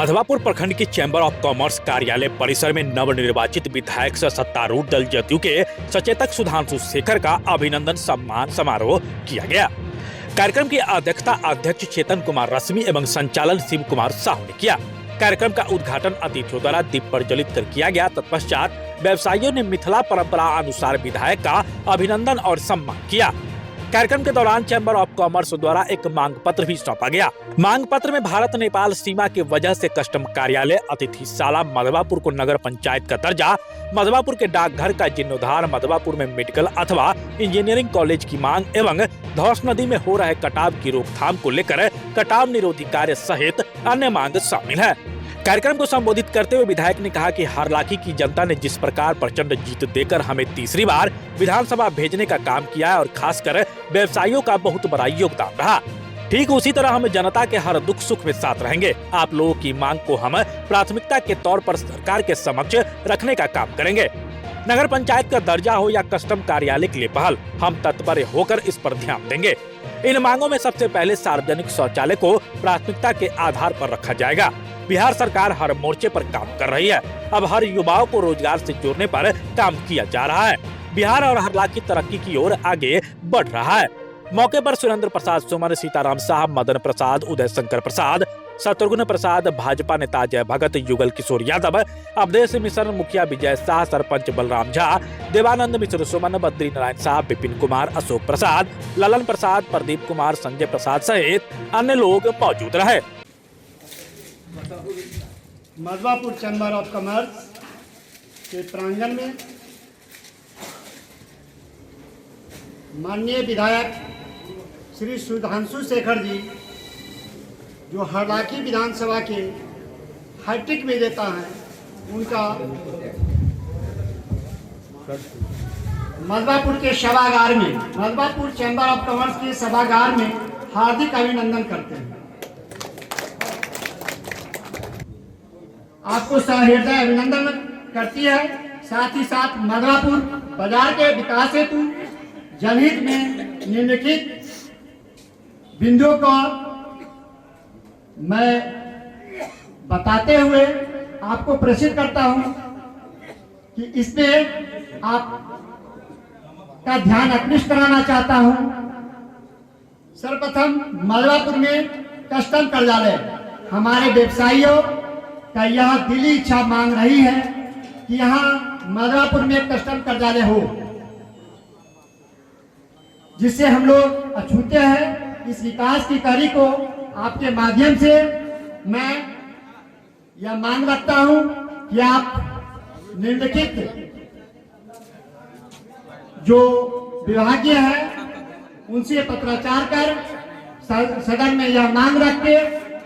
मधवापुर प्रखंड के chamber of commerce कार्यालय परिसर में नवनिर्वाचित विधायक से सत्तारूढ़ दल जदयू के सचेतक सुधांशु शेखर का अभिनंदन सम्मान समारोह किया गया। कार्यक्रम की अध्यक्षता अध्यक्ष चेतन कुमार रश्मि एवं संचालन शिव कुमार साहू ने किया। कार्यक्रम का उद्घाटन अतिथियों द्वारा दीप प्रज्वलित कर किया गया। तत्पश्चात व्यवसायियों ने मिथिला परंपरा अनुसार विधायक का अभिनंदन और सम्मान किया। कार्यक्रम के दौरान चैम्बर ऑफ कॉमर्स द्वारा एक मांग पत्र भी सौंपा गया। मांग पत्र में भारत नेपाल सीमा के वजह से कस्टम कार्यालय, अतिथिशाला मधवापुर को नगर पंचायत का दर्जा, मधवापुर के डाकघर का जीर्णोद्धार, मधवापुर में मेडिकल अथवा इंजीनियरिंग कॉलेज की मांग एवं धौस नदी में हो रहे कटाव की रोकथाम को लेकर कटाव निरोधी कार्य सहित अन्य मांग शामिल है। कार्यक्रम को संबोधित करते हुए विधायक ने कहा कि हरलाखी की जनता ने जिस प्रकार प्रचंड जीत देकर हमें तीसरी बार विधानसभा भेजने का काम किया है और खासकर व्यवसायियों का बहुत बड़ा योगदान रहा, ठीक उसी तरह हम जनता के हर दुख सुख में साथ रहेंगे। आप लोगों की मांग को हम प्राथमिकता के तौर पर सरकार के समक्ष रखने का काम करेंगे। नगर पंचायत का दर्जा हो या कस्टम कार्यालय के लिए पहल, हम तत्पर होकर इस पर ध्यान देंगे। इन मांगों में सबसे पहले सार्वजनिक शौचालय को प्राथमिकता के आधार पर रखा जाएगा। बिहार सरकार हर मोर्चे पर काम कर रही है। अब हर युवाओं को रोजगार से जोड़ने पर काम किया जा रहा है। बिहार और हरलाखी तरक्की की ओर आगे बढ़ रहा है। मौके पर सुरेंद्र प्रसाद सुमन, सीताराम साहब, मदन प्रसाद, उदय शंकर प्रसाद, शत्रुघ्न प्रसाद, भाजपा नेता जय भगत, युगल किशोर यादव, अवधेश मिश्र, मुखिया विजय शाह, सरपंच बलराम झा, देवानंद मिश्र सुमन, बद्री नारायण साहब, विपिन कुमार, अशोक प्रसाद, ललन प्रसाद, प्रदीप कुमार, संजय प्रसाद सहित अन्य लोग मौजूद रहे। मधवापुर चैम्बर ऑफ कॉमर्स के प्रांगण में माननीय विधायक श्री सुधांशु शेखर जी, जो हरलाखी विधानसभा के हैट्रिक विजेता हैं, उनका मधवापुर के सभागार में, मधवापुर चैम्बर ऑफ कॉमर्स के सभागार में हार्दिक अभिनंदन करते हैं। आपको सहृदय अभिनंदन करती है। साथ ही साथ मधवापुर बाजार के विकास हेतु जनहित में निम्नलिखित बिंदुओं को मैं बताते हुए आपको प्रेषित करता हूं कि इसमें आप का ध्यान आकृष्ट कराना चाहता हूं। सर्वप्रथम मधवापुर में कस्टम कार्यालय, हमारे व्यवसायियों का यह दिली इच्छा मांग रही है कि यहाँ मधवापुर में कस्टम कार्यालय हो, जिससे हम लोग अछूते हैं। इस विकास की कार्य को आपके माध्यम से मैं यह मांग रखता हूं कि आप निम्नलिखित जो विभागीय है उनसे पत्राचार कर सदन में यह मांग रख के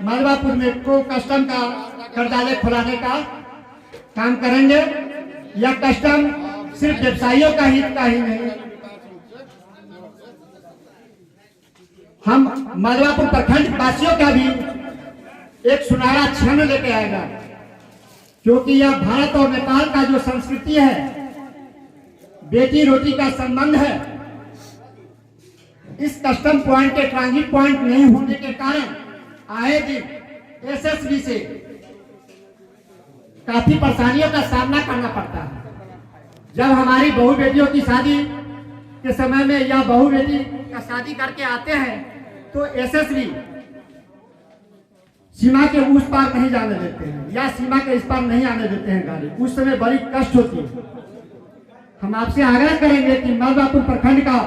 मधवापुर में को कस्टम का कार्यालय खुलाने का काम करेंगे। यह कस्टम सिर्फ व्यवसायियों का हित का ही नहीं, हम मधवापुर प्रखंड वासियों का भी एक सुनहरा क्षण लेके आएगा, क्योंकि यह भारत और नेपाल का जो संस्कृति है, बेटी रोटी का संबंध है। इस कस्टम पॉइंट के ट्रांजिट पॉइंट नहीं होने के कारण आए दिन एसएसबी से काफी परेशानियों का सामना करना पड़ता है। जब हमारी बहू बेटियों की शादी के समय में या बहू बेटी का शादी करके आते हैं तो एसएसबी सीमा के उस पार नहीं जाने देते हैं या सीमा के इस पार नहीं आने देते हैं गाड़ी। उस समय बड़ी कष्ट होती है। हम आपसे आग्रह करेंगे कि मधवापुर प्रखंड का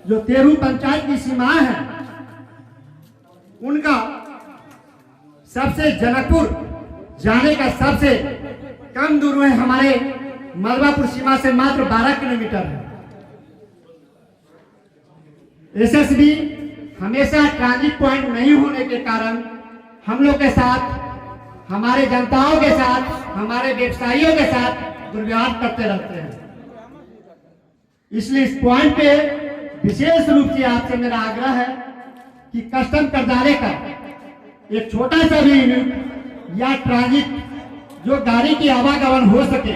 जो 13 पंचायत की सीमाएं हैं, उनका सबसे जनकपुर जाने का सबसे कम दूर है हमारे मधवापुर सीमा से मात्र 12 किलोमीटर है। एसएसबी हमेशा ट्रांजिट पॉइंट नहीं होने के कारण हम लोग के साथ, हमारे जनताओं के साथ, हमारे व्यवसायियों के साथ दुर्व्यवहार करते रहते हैं। इसलिए इस पॉइंट पे विशेष रूप से आपसे मेरा आग्रह है कि कस्टम कार्यालय का एक छोटा सा भी यूनिट या ट्रांजिट जो गाड़ी की आवागमन हो सके,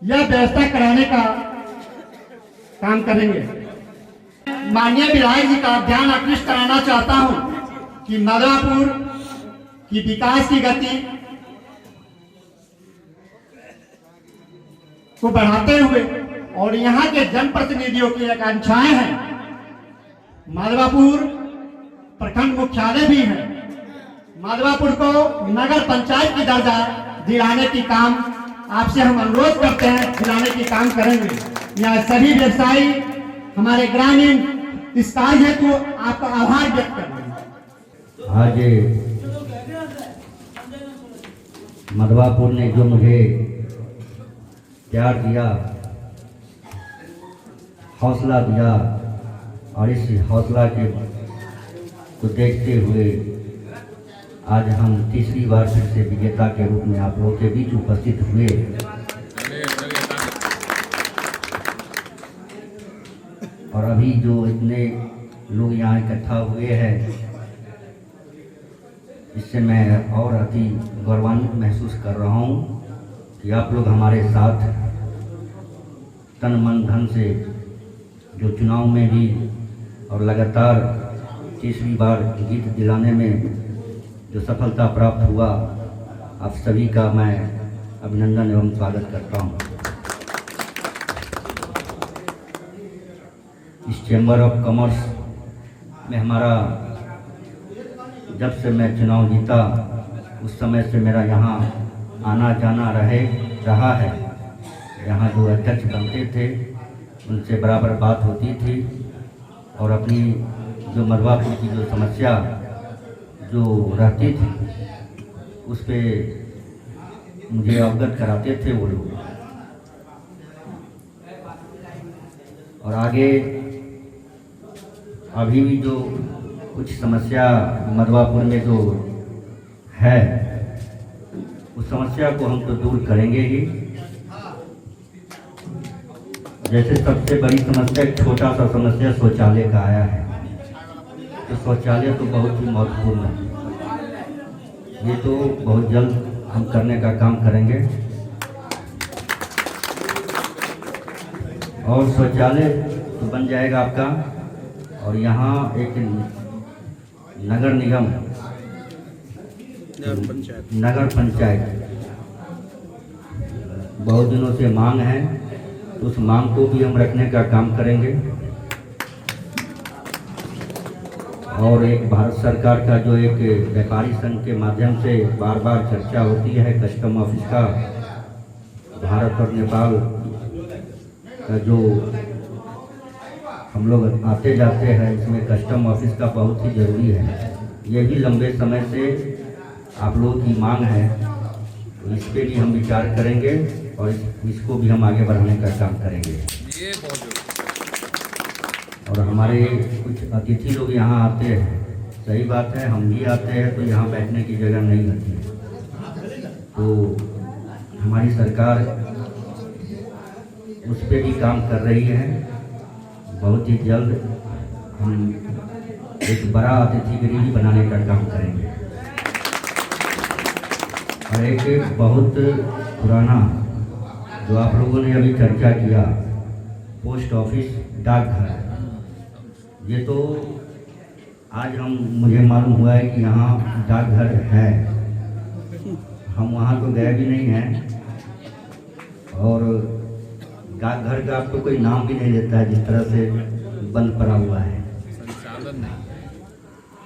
यह व्यवस्था कराने का काम करेंगे। माननीय विधायक जी का ध्यान आकृष्ट कराना चाहता हूं कि मधवापुर कि विकास की गति को बढ़ाते हुए और यहाँ के जनप्रतिनिधियों की आकांक्षाएं हैं। माधवापुर प्रखंड मुख्यालय भी है। माधवापुर को नगर पंचायत की दर्जा दिलाने की काम आपसे हम अनुरोध करते हैं, दिलाने की काम करेंगे। यहाँ सभी व्यवसायी हमारे ग्रामीण इस कार्य हेतु आपका आभार व्यक्त कर रहे हैं। आज माधवापुर ने जो मुझे प्यार दिया, हौसला दिया और इस हौसला के को देखते हुए आज हम तीसरी बार फिर से विजेता के रूप में आप लोगों के बीच उपस्थित हुए। और अभी जो इतने लोग यहाँ इकट्ठा हुए हैं, इससे मैं और अति गौरवान्वित महसूस कर रहा हूँ कि आप लोग हमारे साथ तन मन धन से जो चुनाव में भी और लगातार तीसरी बार जीत दिलाने में जो सफलता प्राप्त हुआ, आप सभी का मैं अभिनंदन एवं स्वागत करता हूँ। इस चैम्बर ऑफ कॉमर्स में हमारा जब से मैं चुनाव जीता उस समय से मेरा यहाँ आना जाना रहा है। यहाँ जो अध्यक्ष बनते थे उनसे बराबर बात होती थी और अपनी जो माधवापुर की जो समस्या जो रहती थी उस पे मुझे अवगत कराते थे वो लोग। और आगे अभी भी जो कुछ समस्या माधवापुर में जो है उस समस्या को हम तो दूर करेंगे ही। जैसे सबसे बड़ी समस्या एक छोटा सा समस्या शौचालय का आया है, तो शौचालय तो बहुत ही महत्वपूर्ण है। ये तो बहुत जल्द हम करने का काम करेंगे और शौचालय तो बन जाएगा आपका। और यहाँ एक नगर निगम नगर पंचायत बहुत दिनों से मांग है, तो उस मांग को भी हम रखने का काम करेंगे। और एक भारत सरकार का जो एक व्यापारी संघ के माध्यम से बार बार चर्चा होती है, कस्टम ऑफिस का भारत और नेपाल का जो हम लोग आते जाते हैं, इसमें कस्टम ऑफिस का बहुत ही ज़रूरी है। ये भी लंबे समय से आप लोगों की मांग है, तो इस पर भी हम विचार करेंगे और इसको भी हम आगे बढ़ाने का काम करेंगे। और हमारे कुछ अतिथि लोग यहाँ आते हैं, सही बात है, हम भी आते हैं तो यहाँ बैठने की जगह नहीं होती है, तो हमारी सरकार उस पर भी काम कर रही है। बहुत ही जल्द हम एक बड़ा अतिथि गृह भी बनाने का काम करेंगे। और एक बहुत पुराना जो आप लोगों ने अभी चर्चा किया, पोस्ट ऑफिस डाकघर, ये तो आज मुझे मालूम हुआ है कि यहाँ डाकघर है। हम वहाँ तो गए भी नहीं हैं और डाकघर का आपको कोई नाम भी नहीं देता है, जिस तरह से बंद पड़ा हुआ है।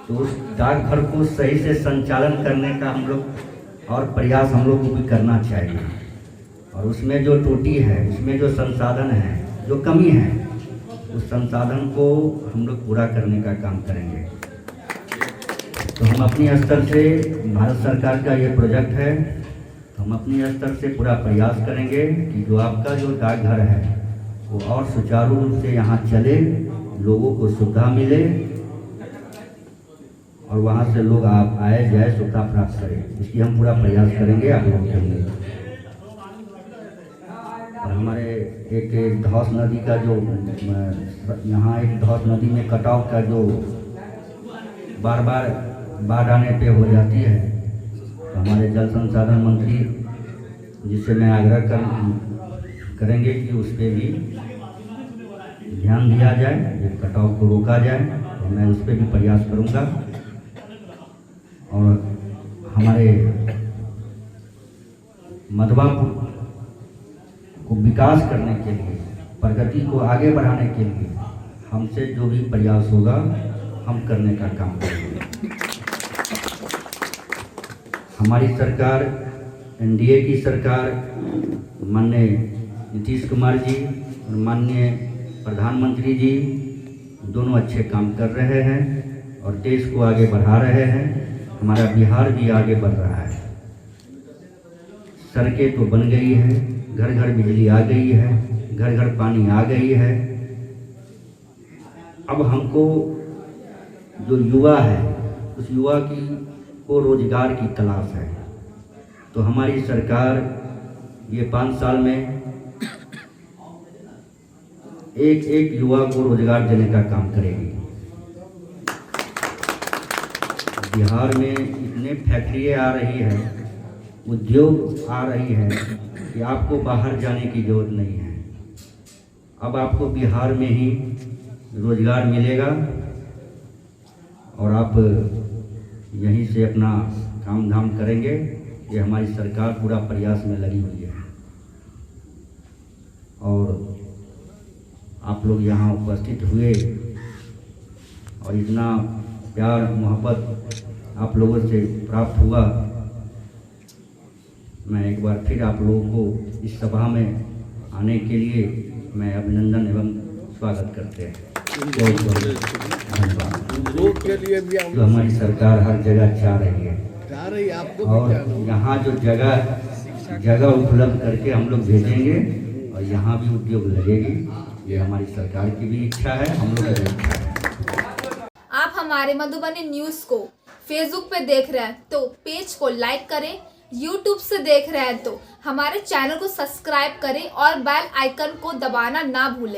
तो उस डाकघर को सही से संचालन करने का हम लोग और प्रयास हम लोग को भी करना चाहिए। और उसमें जो त्रुटि है, उसमें जो संसाधन है, जो कमी है, उस संसाधन को हम लोग पूरा करने का काम करेंगे। तो हम अपनी स्तर से, भारत सरकार का ये प्रोजेक्ट है, तो हम अपनी स्तर से पूरा प्रयास करेंगे कि जो आपका जो डाकघर है वो और सुचारू रूप से यहाँ चले, लोगों को सुविधा मिले और वहाँ से लोग आप आए जाए सुविधा प्राप्त करें। इसकी हम पूरा प्रयास करेंगे आप लोगों के लिए। और हमारे एक धौस नदी का जो यहाँ एक धौस नदी में कटाव का जो बार बार बाढ़ आने पे हो जाती है, तो हमारे जल संसाधन मंत्री जिससे मैं आग्रह करेंगे कि उस पर भी ध्यान दिया जाए, ये कटाव को रोका जाए, तो मैं उस पर भी प्रयास करूँगा। और हमारे मधवापुर को विकास करने के लिए, प्रगति को आगे बढ़ाने के लिए हमसे जो भी प्रयास होगा हम करने का काम करेंगे। हमारी सरकार, एनडीए की सरकार, माननीय नीतीश कुमार जी और माननीय प्रधानमंत्री जी दोनों अच्छे काम कर रहे हैं और देश को आगे बढ़ा रहे हैं। हमारा बिहार भी आगे बढ़ रहा है। सड़कें तो बन गई है, घर घर बिजली आ गई है, घर घर पानी आ गई है। अब हमको जो युवा है उस युवा की को रोजगार की तलाश है। तो हमारी सरकार ये 5 साल में एक युवा को रोजगार देने का काम करेगी। बिहार में इतने फैक्ट्रियाँ आ रही है, उद्योग आ रही है कि आपको बाहर जाने की जरूरत नहीं है। अब आपको बिहार में ही रोजगार मिलेगा और आप यहीं से अपना काम धाम करेंगे। ये हमारी सरकार पूरा प्रयास में लगी हुई है और आप लोग यहाँ उपस्थित हुए और इतना प्यार मोहब्बत आप लोगों से प्राप्त हुआ। मैं एक बार फिर आप लोगों को इस सभा में आने के लिए मैं अभिनंदन एवं स्वागत करते हैं। बहुत बहुत धन्यवाद। जो हमारी सरकार हर जगह चाह रही है और यहाँ जो जगह उपलब्ध करके हम लोग भेजेंगे और यहाँ भी उद्योग लगेगी। ये हमारी सरकार की भी इच्छा है, हम लोग की इच्छा है। आप हमारे मधुबनी न्यूज़ को फेसबुक पे देख रहे हैं तो पेज को लाइक करें, यूट्यूब से देख रहे हैं तो हमारे चैनल को सब्सक्राइब करें और बेल आइकन को दबाना ना भूलें।